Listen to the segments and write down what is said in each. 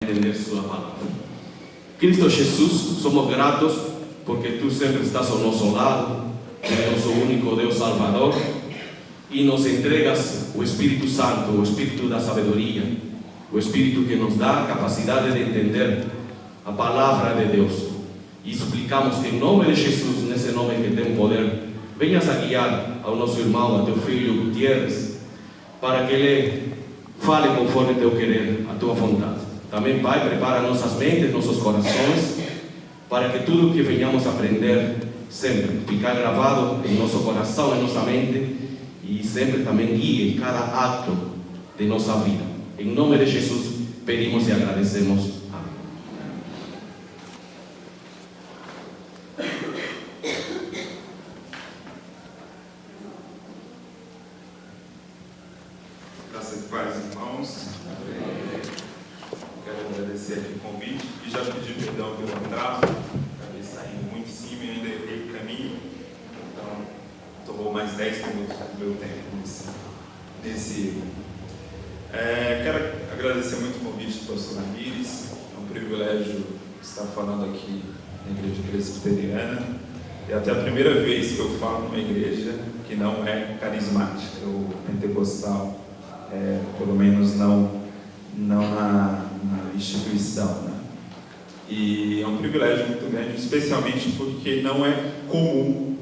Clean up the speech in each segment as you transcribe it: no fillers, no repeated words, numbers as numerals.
entender sua palavra. Cristo Jesus, somos gratos porque tu sempre estás ao nosso lado, é nosso único Deus Salvador, e nos entregas o Espírito Santo, o Espírito da sabedoria, o Espírito que nos dá a capacidade de entender a palavra de Deus. E suplicamos que em nome de Jesus, nesse nome que tem poder, venhas a guiar ao nosso irmão, a teu filho Gutierrez, para que ele fale conforme teu querer, a tua vontade. Também, Pai, prepara nossas mentes, nossos corações, para que tudo que venhamos a aprender sempre ficar gravado em nosso coração, em nossa mente, e sempre também guie cada ato de nossa vida. Em nome de Jesus, pedimos e agradecemos. Graças e paz, irmãos. Quero agradecer aqui o convite e já pedir perdão pelo atraso. Acabei saindo muito em cima e ainda errei o caminho. Então, tomou mais 10 minutos do meu tempo nesse erro. Quero agradecer muito o convite do pastor Ramires. É um privilégio estar falando aqui na Igreja Presbiteriana. É até a primeira vez que eu falo numa igreja que não é carismática ou pentecostal. Pelo menos não na instituição, né? E é um privilégio muito grande, especialmente porque não é comum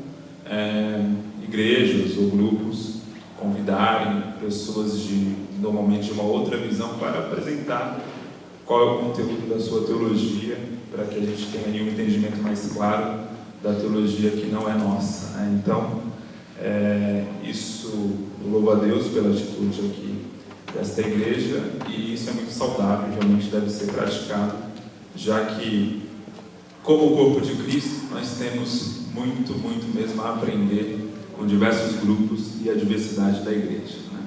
igrejas ou grupos convidarem pessoas normalmente de uma outra visão para apresentar qual é o conteúdo da sua teologia, para que a gente tenha um entendimento mais claro da teologia que não é nossa, né? Então, isso, eu louvo a Deus pela atitude aqui desta igreja, e isso é muito saudável, realmente deve ser praticado, já que, como corpo de Cristo, nós temos muito mesmo a aprender com diversos grupos e a diversidade da igreja, né?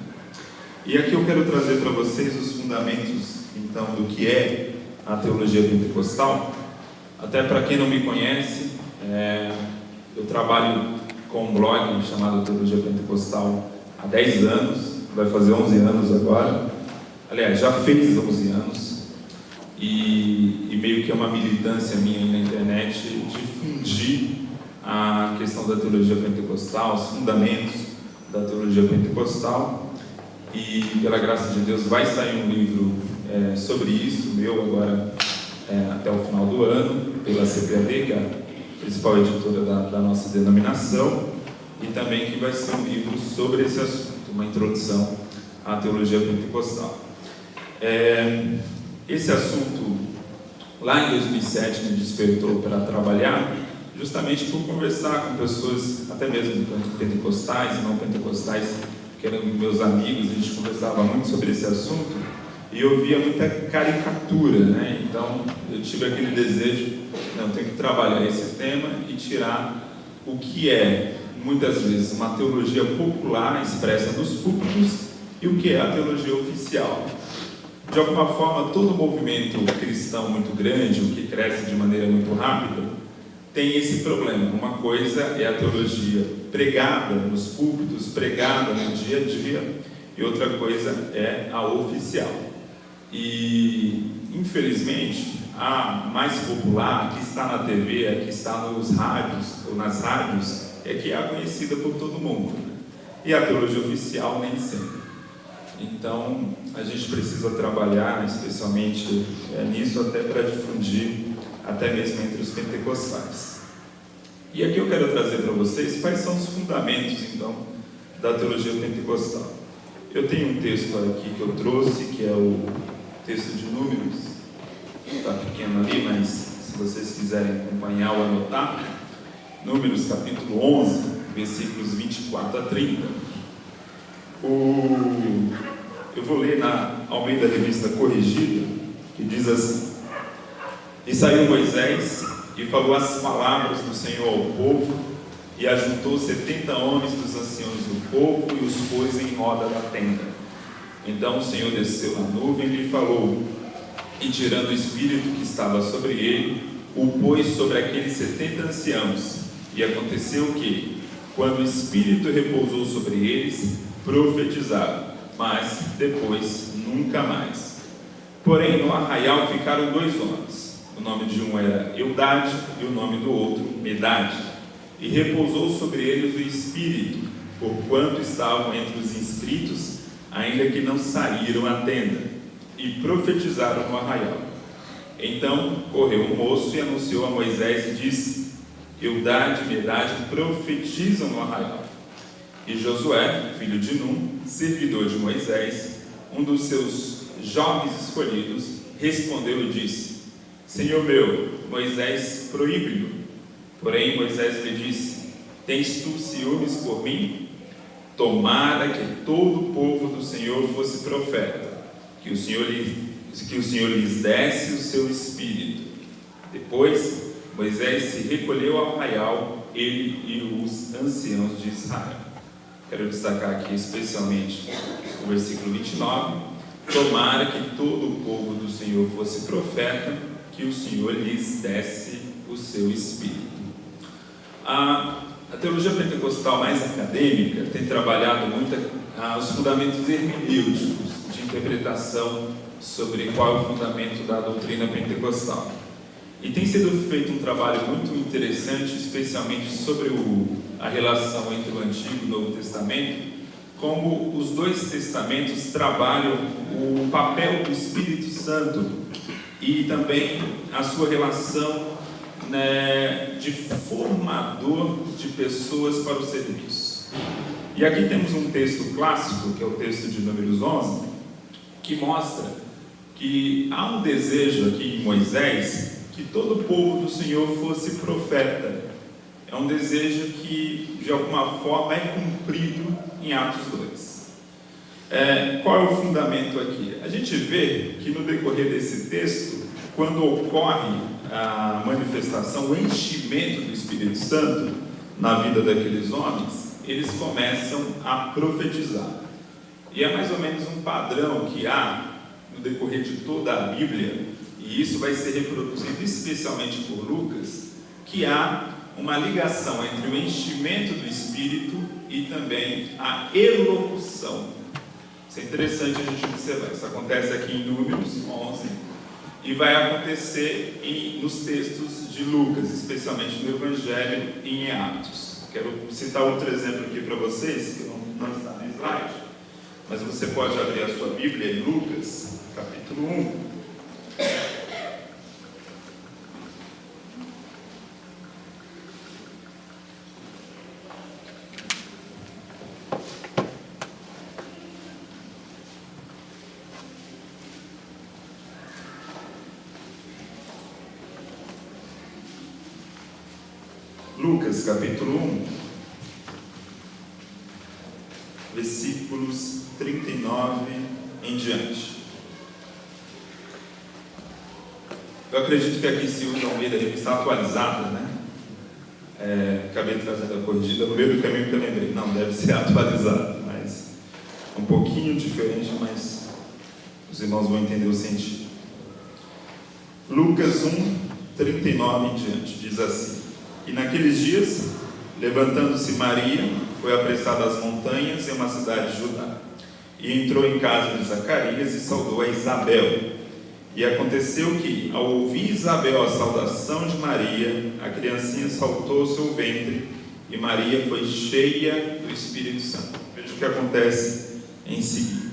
E aqui eu quero trazer para vocês os fundamentos, então, do que é a teologia pentecostal. Até para quem não me conhece, eu trabalho com um blog chamado Teologia Pentecostal há 10 anos, vai fazer 11 anos agora, aliás, já fez 11 anos, e meio que é uma militância minha aí na internet difundir a questão da teologia pentecostal, os fundamentos da teologia pentecostal, e pela graça de Deus vai sair um livro sobre isso, meu agora até o final do ano, pela CPAD, que é a principal editora da nossa denominação, e também que vai ser um livro sobre esse assunto, uma introdução à teologia pentecostal. Esse assunto, lá em 2007, me despertou para trabalhar, justamente por conversar com pessoas, até mesmo pentecostais e não pentecostais, que eram meus amigos. A gente conversava muito sobre esse assunto, e eu via muita caricatura, né? Então, eu tive aquele desejo, eu tenho que trabalhar esse tema e tirar o que é, muitas vezes, uma teologia popular expressa nos púlpitos e o que é a teologia oficial. De alguma forma, todo movimento cristão muito grande, o que cresce de maneira muito rápida, tem esse problema. Uma coisa é a teologia pregada nos púlpitos, pregada no dia a dia, e outra coisa é a oficial. E, infelizmente, a mais popular, a que está na TV, a que está nos rádios, ou nas rádios, é que é conhecida por todo mundo, né? E a teologia oficial nem sempre. Então, a gente precisa trabalhar, especialmente nisso, até para difundir, até mesmo entre os pentecostais. E aqui eu quero trazer para vocês quais são os fundamentos, então, da teologia pentecostal. Eu tenho um texto aqui que eu trouxe, que é o texto de Números, está pequeno ali, mas se vocês quiserem acompanhar ou anotar, Números capítulo 11, versículos 24 a 30. Eu vou ler na Almeida Revista Corrigida, que diz assim: E saiu Moisés e falou as palavras do Senhor ao povo, e ajuntou 70 homens dos anciãos do povo e os pôs em roda da tenda. Então o Senhor desceu na nuvem e lhe falou, e tirando o espírito que estava sobre ele, o pôs sobre aqueles 70 anciãos. E aconteceu que, quando o espírito repousou sobre eles, profetizaram, mas depois nunca mais. Porém, no arraial ficaram 2 homens. O nome de um era Eudade e o nome do outro Medade. E repousou sobre eles o Espírito, porquanto estavam entre os inscritos, ainda que não saíram à tenda, e profetizaram no arraial. Então correu um moço e anunciou a Moisés e disse: Eudade e Medade profetizam no arraial. E Josué, filho de Num, servidor de Moisés, um dos seus jovens escolhidos, respondeu e disse: Senhor meu, Moisés proíbe-o. Porém Moisés lhe disse: Tens tu ciúmes por mim? Tomara que todo o povo do Senhor fosse profeta, que o Senhor lhes desse o seu espírito. Depois Moisés se recolheu ao arraial, ele e os anciãos de Israel. Quero destacar aqui especialmente o versículo 29. Tomara que todo o povo do Senhor fosse profeta, que o Senhor lhes desse o seu espírito. A teologia pentecostal mais acadêmica tem trabalhado muito os fundamentos hermenêuticos de interpretação sobre qual é o fundamento da doutrina pentecostal. E tem sido feito um trabalho muito interessante, especialmente sobre a relação entre o Antigo e o Novo Testamento, como os 2 testamentos trabalham o papel do Espírito Santo e também a sua relação, né, de formador de pessoas para o serviço. E aqui temos um texto clássico, que é o texto de Números 11, que mostra que há um desejo aqui em Moisés que todo o povo do Senhor fosse profeta. É um desejo que de alguma forma é cumprido em Atos 2. Qual é o fundamento aqui? A gente vê que no decorrer desse texto, quando ocorre a manifestação, o enchimento do Espírito Santo na vida daqueles homens, eles começam a profetizar. E é mais ou menos um padrão que há no decorrer de toda a Bíblia, e isso vai ser reproduzido especialmente por Lucas, que há uma ligação entre o enchimento do Espírito e também a elocução. Isso é interessante a gente observar. Isso acontece aqui em Números 11 e vai acontecer nos textos de Lucas, especialmente no Evangelho e em Atos. Quero citar outro exemplo aqui para vocês, que não está no slide, mas você pode abrir a sua Bíblia em Lucas, capítulo 1. Lucas, capítulo 1, versículos 39 em diante. Eu acredito que aqui se usa a Almeida, a revista atualizada, né? Acabei trazendo a corrigida no meio do caminho que eu lembrei. Não, deve ser atualizada, mas um pouquinho diferente, mas os irmãos vão entender o sentido. Lucas 1, 39 em diante, diz assim: E naqueles dias, levantando-se Maria, foi apressada às montanhas em uma cidade de Judá, e entrou em casa de Zacarias e saudou a Isabel. E aconteceu que, ao ouvir Isabel a saudação de Maria, a criancinha saltou ao seu ventre, e Maria foi cheia do Espírito Santo. Veja o que acontece em seguida.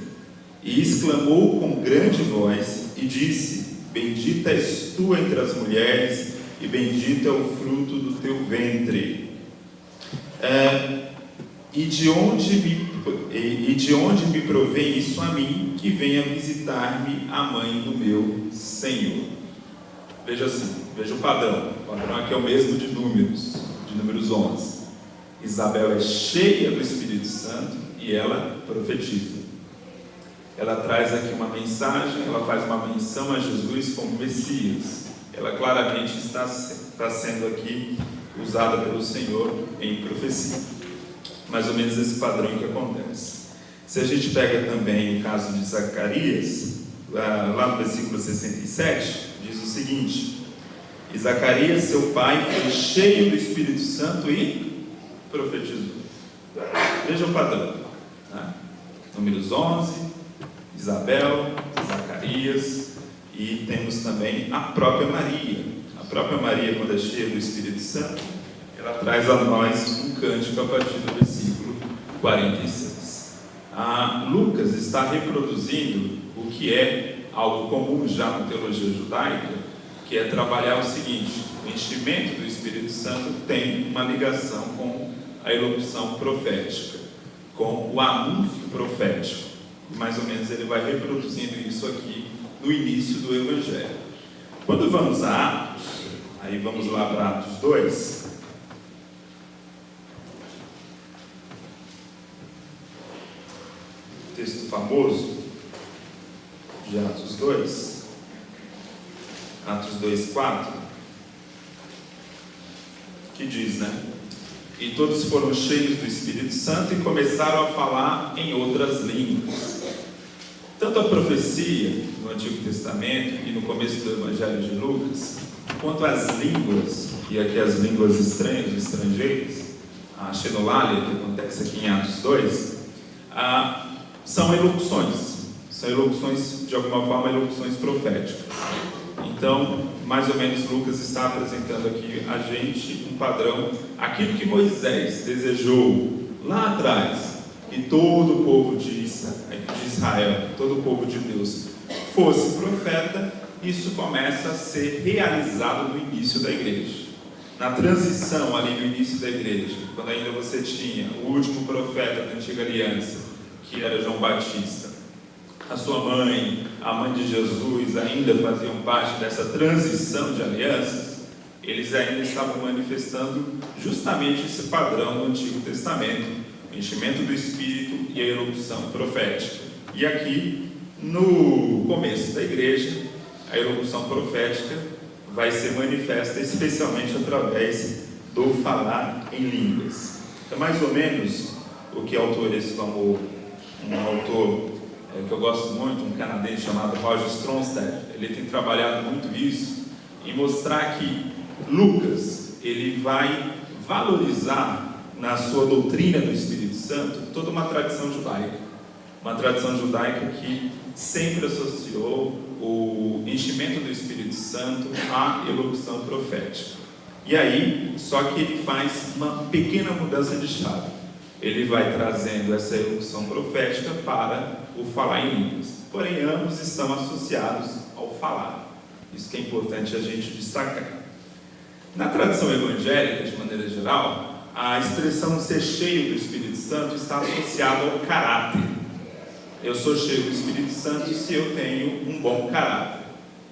E exclamou com grande voz, e disse: Bendita és tu entre as mulheres, e bendito é o fruto do teu ventre. E de onde me provém isso a mim, que venha visitar-me a mãe do meu Senhor? Veja assim, veja o padrão. O padrão aqui é o mesmo de Números 11. Isabel é cheia do Espírito Santo e ela profetiza. Ela traz aqui uma mensagem, ela faz uma menção a Jesus como Messias. Ela claramente está sendo aqui usada pelo Senhor em profecia. Mais ou menos esse padrão que acontece. Se a gente pega também o caso de Zacarias, lá no versículo 67, diz o seguinte: E Zacarias, seu pai, foi cheio do Espírito Santo e profetizou. Veja o padrão, né? Números 11, Isabel, Zacarias, E temos também a própria Maria. A própria Maria, quando é cheia do Espírito Santo, ela traz a nós um cântico a partir do versículo 46. Lucas está reproduzindo o que é algo comum já na teologia judaica, que é trabalhar o seguinte: o enchimento do Espírito Santo tem uma ligação com a elocução profética, com o anúncio profético. Mais ou menos ele vai reproduzindo isso aqui no início do Evangelho. Quando vamos a Atos, aí vamos lá para Atos 2. Texto famoso de Atos 2, Atos 2:4, que diz, E todos foram cheios do Espírito Santo e começaram a falar em outras línguas. Tanto a profecia no Antigo Testamento e no começo do Evangelho de Lucas, quanto as línguas, e aqui as línguas estranhas, estrangeiras, a xenolalia, que acontece aqui em Atos 2, são elocuções, de alguma forma, elocuções proféticas. Então, mais ou menos, Lucas está apresentando aqui a gente um padrão, aquilo que Moisés desejou lá atrás, que todo o povo de Israel, todo o povo de Deus fosse profeta. Isso começa a ser realizado no início da igreja, na transição ali no início da igreja, quando ainda você tinha o último profeta da antiga aliança, que era João Batista. A sua mãe, a mãe de Jesus, ainda faziam parte dessa transição de alianças. Eles ainda estavam manifestando justamente esse padrão do Antigo Testamento, o enchimento do Espírito e a elocução profética. E aqui, no começo da igreja, a elocução profética vai ser manifesta especialmente através do falar em línguas. É mais ou menos o que o autor exclamou, um autor que eu gosto muito, um canadense chamado Roger Stronstad. Ele tem trabalhado muito isso, em mostrar que Lucas, ele vai valorizar na sua doutrina do Espírito Santo toda uma tradição judaica que sempre associou o enchimento do Espírito Santo à elocução profética. E aí, só que ele faz uma pequena mudança de chave. Ele vai trazendo essa elocução profética para o falar em línguas. Porém, ambos estão associados ao falar. Isso que é importante a gente destacar. Na tradição evangélica, de maneira geral, a expressão ser cheio do Espírito Santo está associada ao caráter. Eu sou cheio do Espírito Santo se eu tenho um bom caráter.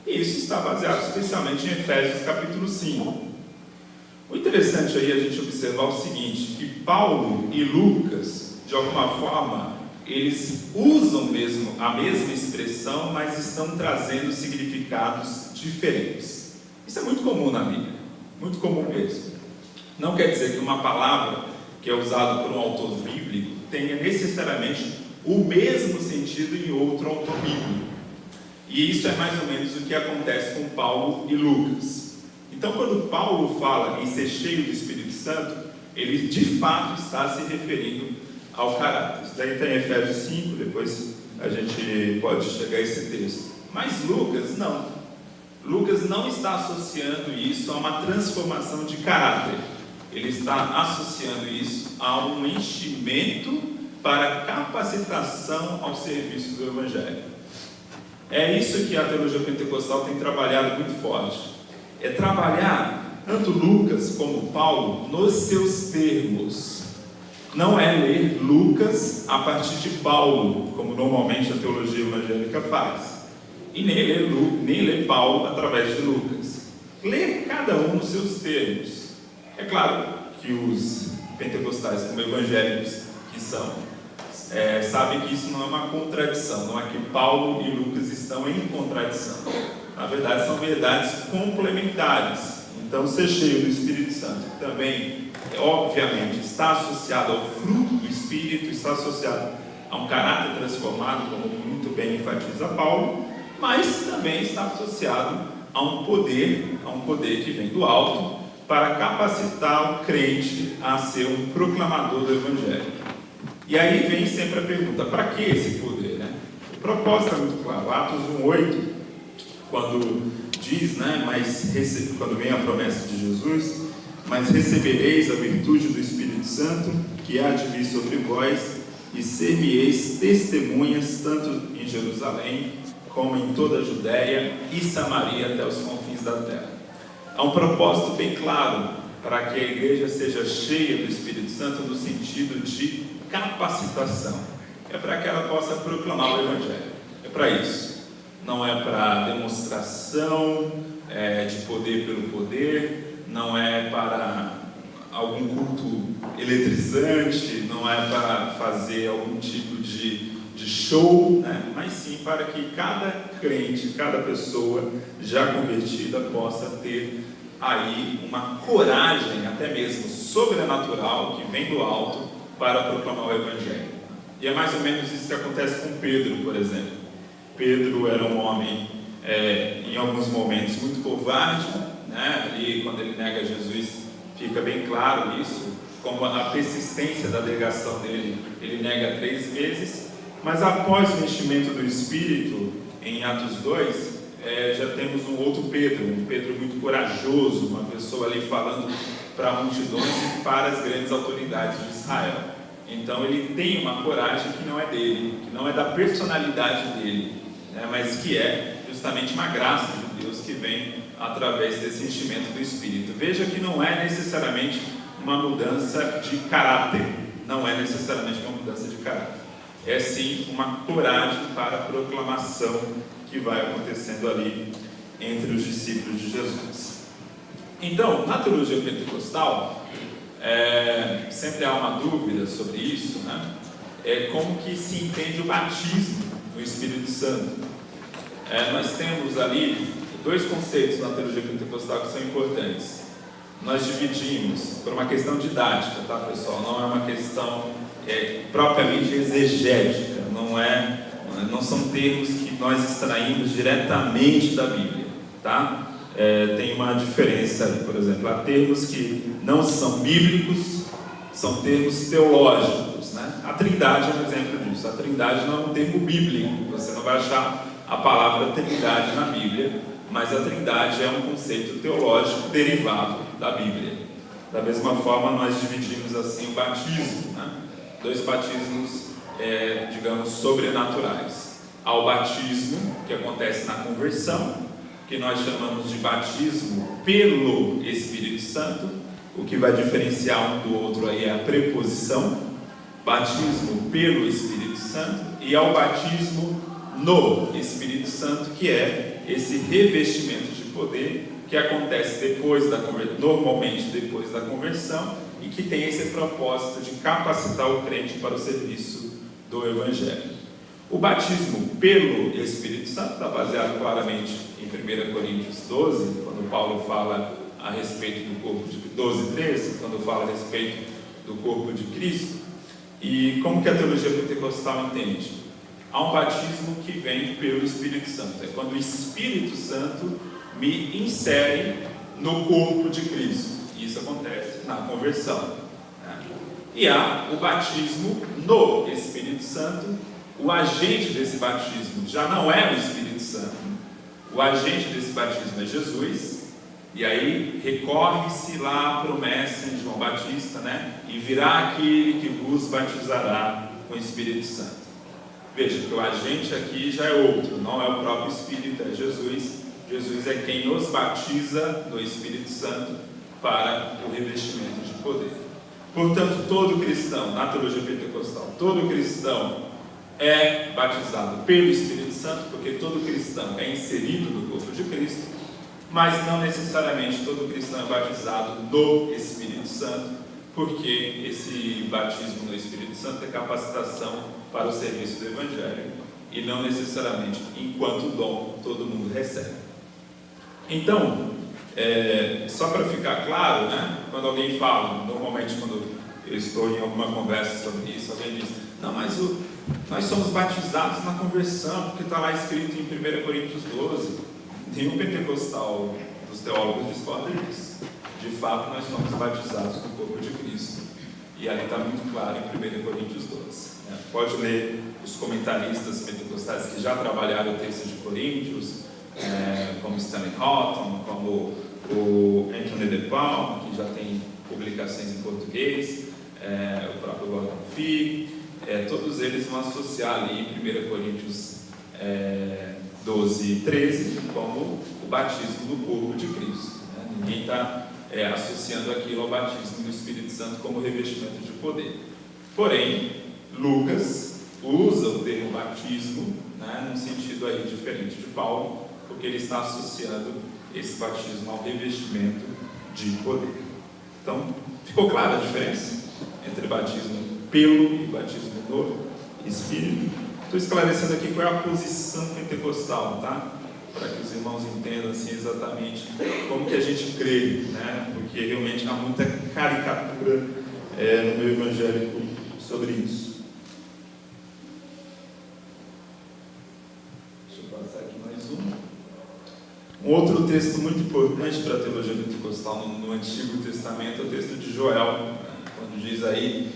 E isso está baseado especialmente em Efésios capítulo 5. O interessante aí é a gente observar o seguinte, que Paulo e Lucas, de alguma forma, eles usam mesmo a mesma expressão, mas estão trazendo significados diferentes. Isso é muito comum na Bíblia, muito comum mesmo. Não quer dizer que uma palavra que é usada por um autor bíblico tenha necessariamente o mesmo sentido em outro autor bíblico. E isso é mais ou menos o que acontece com Paulo e Lucas. Então, quando Paulo fala em ser cheio do Espírito Santo, ele de fato está se referindo ao caráter. Isso daí está em Efésios 5, depois a gente pode chegar a esse texto. Mas Lucas não. Lucas não está associando isso a uma transformação de caráter. Ele está associando isso a um enchimento para capacitação ao serviço do Evangelho. É isso que a teologia pentecostal tem trabalhado muito forte. É trabalhar tanto Lucas como Paulo nos seus termos. Não é ler Lucas a partir de Paulo, como normalmente a teologia evangélica faz. E nem ler Paulo através de Lucas. Ler cada um nos seus termos. É claro que os pentecostais, como evangélicos que são, sabem que isso não é uma contradição, não é que Paulo e Lucas estão em contradição. Na verdade, são verdades complementares. Então, ser cheio do Espírito Santo também, obviamente, está associado ao fruto do Espírito, está associado a um caráter transformado, como muito bem enfatiza Paulo, mas também está associado a um poder que vem do alto, para capacitar o crente a ser um proclamador do Evangelho. E aí vem sempre a pergunta, para que esse poder? O propósito é muito claro. Atos 1:8, quando diz, quando vem a promessa de Jesus, mas recebereis a virtude do Espírito Santo, que há de vir sobre vós, e ser-me-eis testemunhas, tanto em Jerusalém, como em toda a Judéia e Samaria, até os confins da terra. Há um propósito bem claro para que a igreja seja cheia do Espírito Santo, no sentido de capacitação. É para que ela possa proclamar o Evangelho. É para isso. Não é para demonstração de poder pelo poder, não é para algum culto eletrizante, não é para fazer algum tipo de show, mas sim para que cada crente, cada pessoa já convertida possa ter aí uma coragem, até mesmo sobrenatural, que vem do alto, para proclamar o Evangelho. E é mais ou menos isso que acontece com Pedro, por exemplo. Pedro era um homem, em alguns momentos, muito covarde, ali quando ele nega Jesus, fica bem claro isso, como a persistência da negação dele, ele nega 3 vezes, mas após o enchimento do Espírito, em Atos 2, já temos um outro Pedro, um Pedro muito corajoso, uma pessoa ali falando para multidões e para as grandes autoridades de Israel. Então ele tem uma coragem que não é dele, que não é da personalidade dele, mas que é justamente uma graça de Deus que vem através desse enchimento do Espírito. Veja que não é necessariamente uma mudança de caráter, não é necessariamente uma mudança de caráter, é sim uma coragem para a proclamação que vai acontecendo ali entre os discípulos de Jesus. Então, na teologia pentecostal, sempre há uma dúvida sobre isso, como que se entende o batismo no Espírito Santo. Nós temos ali 2 conceitos na teologia pentecostal que são importantes. Nós dividimos por uma questão didática, tá, pessoal? Não é uma questão propriamente exegética, não são termos que nós extraímos diretamente da Bíblia, tá? Tem uma diferença ali, por exemplo, há termos que não são bíblicos, são termos teológicos, A Trindade é um exemplo disso. A Trindade não é um termo bíblico, você não vai achar a palavra Trindade na Bíblia, mas a Trindade é um conceito teológico derivado da Bíblia. Da mesma forma, nós dividimos assim o batismo, 2 batismos, digamos, sobrenaturais. Há o batismo que acontece na conversão, que nós chamamos de batismo pelo Espírito Santo. O que vai diferenciar um do outro aí é a preposição, batismo pelo Espírito Santo, e ao batismo no Espírito Santo, que é esse revestimento de poder que acontece normalmente depois da conversão, e que tem esse propósito de capacitar o crente para o serviço do Evangelho. O batismo pelo Espírito Santo está baseado claramente em 1 Coríntios 12, quando Paulo fala a respeito do corpo de 12:13, quando fala a respeito do corpo de Cristo. E como que a teologia pentecostal entende? Há um batismo que vem pelo Espírito Santo. É quando o Espírito Santo me insere no corpo de Cristo. Isso acontece na conversão. E há o batismo no Espírito Santo. O agente desse batismo já não é o Espírito Santo. O agente desse batismo é Jesus. E aí recorre-se lá a promessa de João Batista, E virá aquele que vos batizará com o Espírito Santo. Veja que o agente aqui já é outro, não é o próprio Espírito, é Jesus. Jesus é quem nos batiza no Espírito Santo para o revestimento de poder. Portanto, todo cristão, na teologia pentecostal, todo cristão é batizado pelo Espírito Santo, porque todo cristão é inserido no corpo de Cristo, mas não necessariamente todo cristão é batizado no Espírito Santo, porque esse batismo no Espírito Santo é capacitação para o serviço do Evangelho, e não necessariamente enquanto dom todo mundo recebe. Então, só para ficar claro, quando alguém fala, normalmente quando eu estou em alguma conversa sobre isso, alguém diz, não, mas nós somos batizados na conversão, porque está lá escrito em 1 Coríntios 12. Nenhum pentecostal dos teólogos discorda disso. De fato, nós somos batizados no corpo de Cristo. E ali está muito claro em 1 Coríntios 12. Pode ler os comentaristas pentecostais que já trabalharam o texto de Coríntios, como Stanley Houghton, como o Anthony de Palma, que já tem publicações em português, o próprio Gordon Fee, todos eles vão associar ali em 1 Coríntios 12, 13, como o batismo do corpo de Cristo. Ninguém está associando aquilo ao batismo do Espírito Santo como revestimento de poder. Porém, Lucas usa o termo batismo, num sentido aí diferente de Paulo, porque ele está associando esse batismo ao revestimento de poder. Então, ficou clara a diferença entre batismo pelo e batismo no Espírito? Estou esclarecendo aqui qual é a posição pentecostal, tá? Para que os irmãos entendam assim, exatamente como que a gente crê, porque realmente há muita caricatura no meio evangélico sobre isso. Deixa eu passar aqui mais um. Um outro texto muito importante para a teologia pentecostal no Antigo Testamento é o texto de Joel, quando diz aí,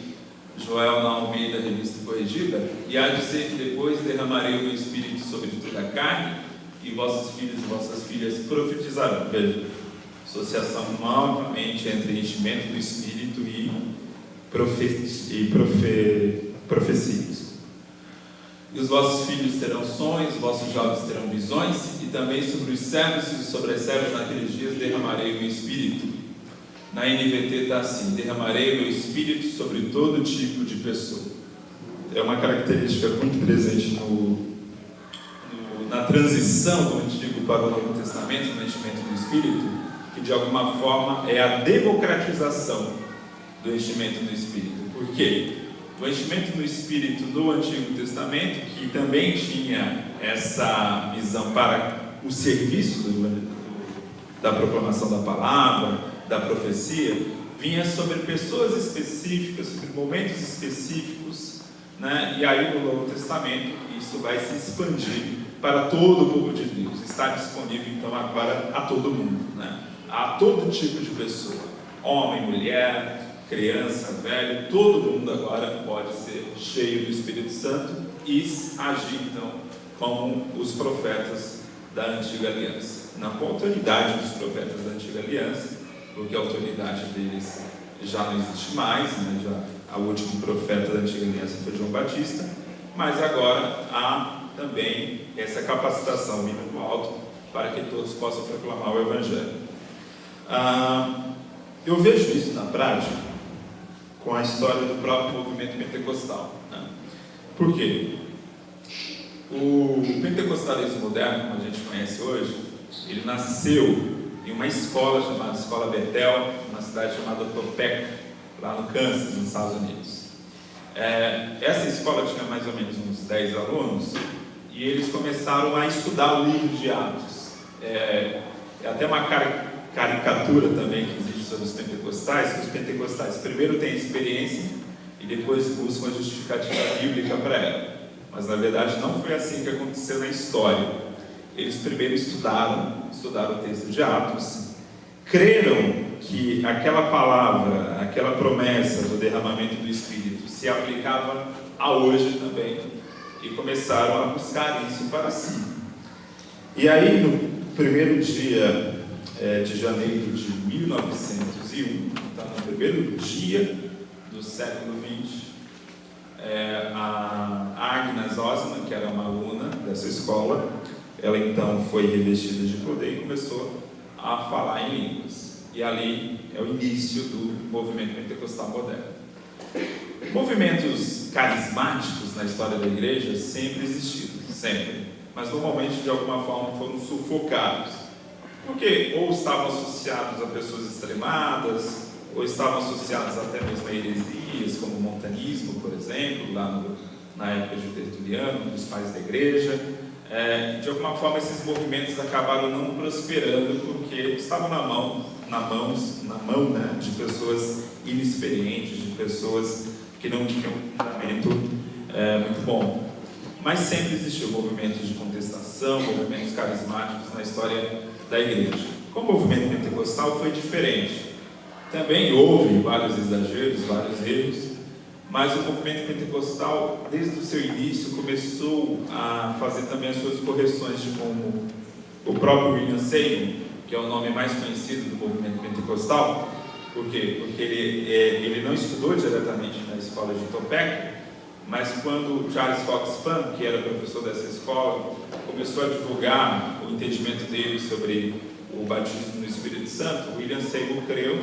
Joel na Almeida, revista corrigida, e há de ser que depois derramarei o meu espírito sobre toda a carne, e vossos filhos e vossas filhas profetizarão. Veja, associação novamente entre enchimento do espírito e profecias. E os vossos filhos terão sonhos, os vossos jovens terão visões, e também sobre os servos e sobre as servas naqueles dias derramarei o meu espírito. Na NVT está assim: derramarei o meu espírito sobre todo tipo de pessoa. É uma característica muito presente na transição do Antigo para o Novo Testamento, no enchimento do Espírito, que de alguma forma é a democratização do enchimento do Espírito. Por quê? O enchimento do Espírito no Antigo Testamento, que também tinha essa visão para o serviço da proclamação da palavra, da profecia, vinha sobre pessoas específicas, sobre momentos específicos, e aí no Novo Testamento isso vai se expandir para todo o povo de Deus. Está disponível então agora a todo mundo, a todo tipo de pessoa, homem, mulher, criança, velho, todo mundo agora pode ser cheio do Espírito Santo e agir então como os profetas da Antiga Aliança, não com a autoridade dos profetas da Antiga Aliança, porque a autoridade deles já não existe mais, já o último profeta da Antiga Aliança foi João Batista, mas agora há também essa capacitação vinda do alto para que todos possam proclamar o Evangelho. Eu vejo isso na prática com a história do próprio movimento pentecostal. Por quê? O pentecostalismo moderno, como a gente conhece hoje, ele nasceu em uma escola chamada Escola Bethel, uma cidade chamada Topeka, lá no Kansas, nos Estados Unidos. Essa escola tinha mais ou menos uns 10 alunos, e eles começaram a estudar o livro de Atos. É até uma caricatura também que existe sobre os pentecostais, que os pentecostais primeiro têm experiência e depois buscam a justificativa bíblica para ela. Mas na verdade não foi assim que aconteceu na história. Eles primeiro estudaram o texto de Atos, creram que aquela palavra, aquela promessa do derramamento do Espírito se aplicava a hoje também, e começaram a buscar isso para si. E aí, no primeiro dia de janeiro de 1901, então no primeiro dia do século XX, a Agnes Osman, que era uma aluna dessa escola, ela então foi revestida de poder e começou a falar em línguas. E ali é o início do movimento pentecostal moderno. Movimentos carismáticos na história da igreja sempre existiram, sempre, mas normalmente de alguma forma foram sufocados, porque ou estavam associados a pessoas extremadas, ou estavam associados até mesmo a heresias, como o montanismo, por exemplo, lá na época de Tertuliano, dos pais da igreja. De alguma forma esses movimentos acabaram não prosperando, porque estavam na mão de pessoas inexperientes, de pessoas que não tinham um fundamento muito bom. Mas sempre existiu movimentos de contestação, movimentos carismáticos na história da igreja. Com o movimento pentecostal foi diferente. Também houve vários exageros, vários erros, mas o movimento pentecostal, desde o seu início, começou a fazer também as suas correções de rumo O próprio William Seymour, que é o nome mais conhecido do movimento pentecostal, por quê? Porque ele não estudou diretamente na escola de Topeka, mas quando Charles Fox Spam, que era professor dessa escola, começou a divulgar o entendimento dele sobre o batismo no Espírito Santo, William Seymour creu,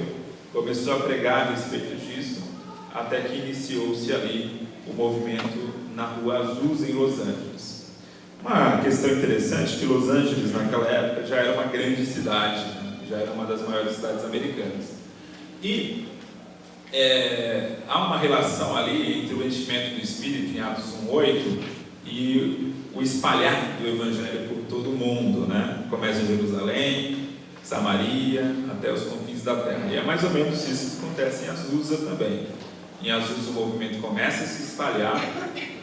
começou a pregar a respeito disso, até que iniciou-se ali o movimento na Rua Azusa, em Los Angeles. Uma questão interessante é que Los Angeles, naquela época, já era uma grande cidade, já era uma das maiores cidades americanas. E há uma relação ali entre o enchimento do Espírito, em Atos 1:8, e o espalhar do Evangelho por todo o mundo, né? Começa em Jerusalém, Samaria, até os confins da terra. E é mais ou menos isso que acontece em Azusa também. Em Azusa o movimento começa a se espalhar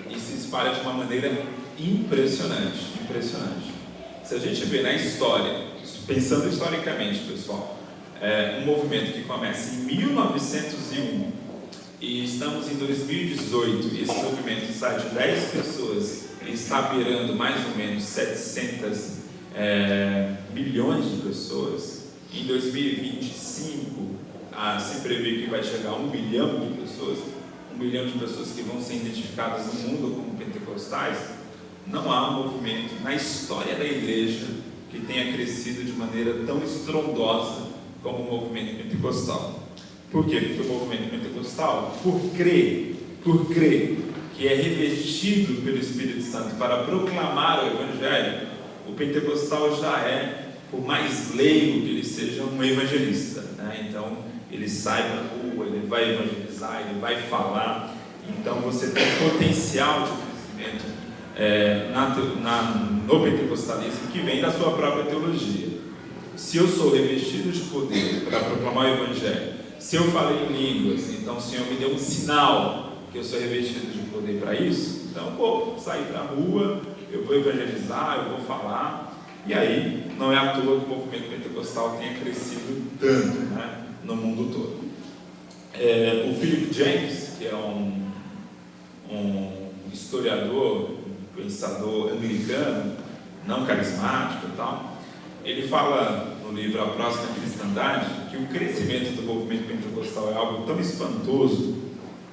e se espalha de uma maneira impressionante. Se a gente vê na história, pensando historicamente, pessoal, um movimento que começa em 1901 e estamos em 2018 e esse movimento sai de 10 pessoas e está virando mais ou menos 700 milhões de pessoas. Em 2025 se prevê que vai chegar a 1 bilhão de pessoas, 1 bilhão de pessoas que vão ser identificadas no mundo como pentecostais. Não há um movimento na história da igreja que tenha crescido de maneira tão estrondosa como o movimento pentecostal. Por quê? Porque o movimento pentecostal, por crer que é revestido pelo Espírito Santo para proclamar o Evangelho, o pentecostal já é, por mais leigo que ele seja, um evangelista, né? Então, ele sai para a rua, ele vai evangelizar, ele vai falar. Então, você tem potencial de crescimento no pentecostalismo que vem da sua própria teologia. Se eu sou revestido de poder para proclamar o Evangelho, se eu falei em línguas, então o Senhor me deu um sinal que eu sou revestido de poder para isso, então eu vou sair para a rua, eu vou evangelizar, eu vou falar. E aí, não é à toa que o movimento pentecostal tenha crescido tanto, né, no mundo todo. O Philip James, que é um historiador, pensador anglicano, não carismático e tal, ele fala no livro A Próxima Cristandade que o crescimento do movimento pentecostal é algo tão espantoso,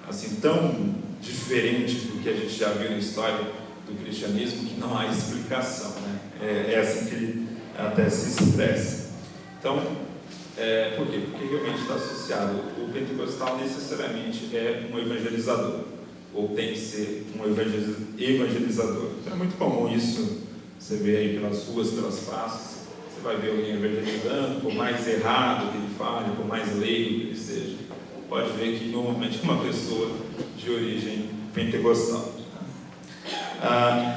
assim, tão diferente do que a gente já viu na história do cristianismo, que não há explicação, né? É assim que ele até se expressa. Então, por quê? Porque realmente está associado. O pentecostal necessariamente é um evangelizador, ou tem que ser um evangelizador. Então é muito comum isso, você vê aí pelas ruas, pelas praças, você vai ver alguém evangelizando, por mais errado que ele fale, por mais leigo que ele seja, pode ver que normalmente é uma pessoa de origem pentecostal.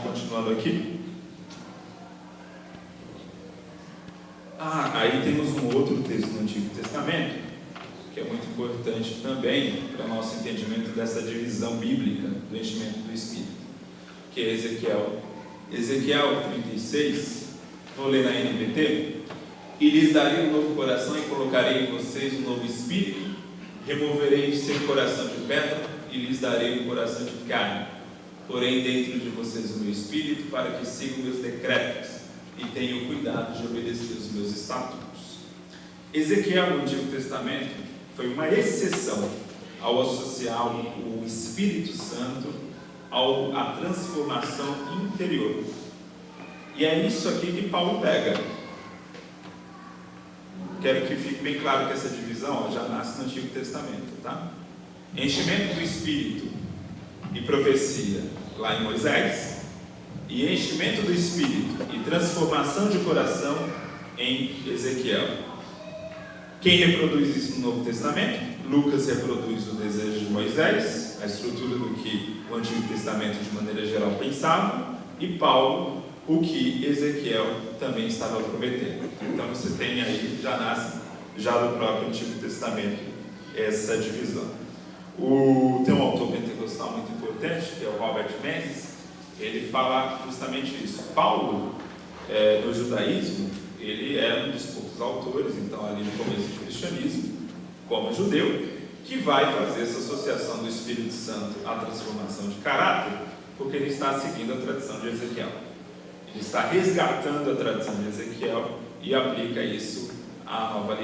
Continuando aqui. Aí temos um outro texto no Antigo Testamento, que é muito importante também para o nosso entendimento dessa divisão bíblica do enchimento do Espírito, que é Ezequiel 36, vou ler na NVT. E lhes darei um novo coração e colocarei em vocês um novo espírito, removerei de seu coração de pedra e lhes darei um coração de carne, porém dentro de vocês o meu espírito, para que sigam meus decretos e tenham cuidado de obedecer os meus estatutos. Ezequiel no Antigo Testamento foi uma exceção ao associar o Espírito Santo à transformação interior. E é isso aqui que Paulo pega. Quero que fique bem claro que essa divisão já nasce no Antigo Testamento, tá? Enchimento do Espírito e profecia lá em Moisés, e enchimento do Espírito e transformação de coração em Ezequiel. Quem reproduz isso no Novo Testamento? Lucas reproduz o desejo de Moisés, a estrutura do que o Antigo Testamento de maneira geral pensava, e Paulo o que Ezequiel também estava prometendo. Então você tem aí, já nasce já do próprio Antigo Testamento essa divisão. Tem um autor pentecostal muito importante, que é o Robert Menzies. Ele fala justamente isso. Paulo, no judaísmo, ele é um dos poucos autores, então ali no começo do cristianismo, como judeu, que vai fazer essa associação do Espírito Santo à transformação de caráter, porque ele está seguindo a tradição de Ezequiel. Ele está resgatando a tradição de Ezequiel e aplica isso à nova aliança.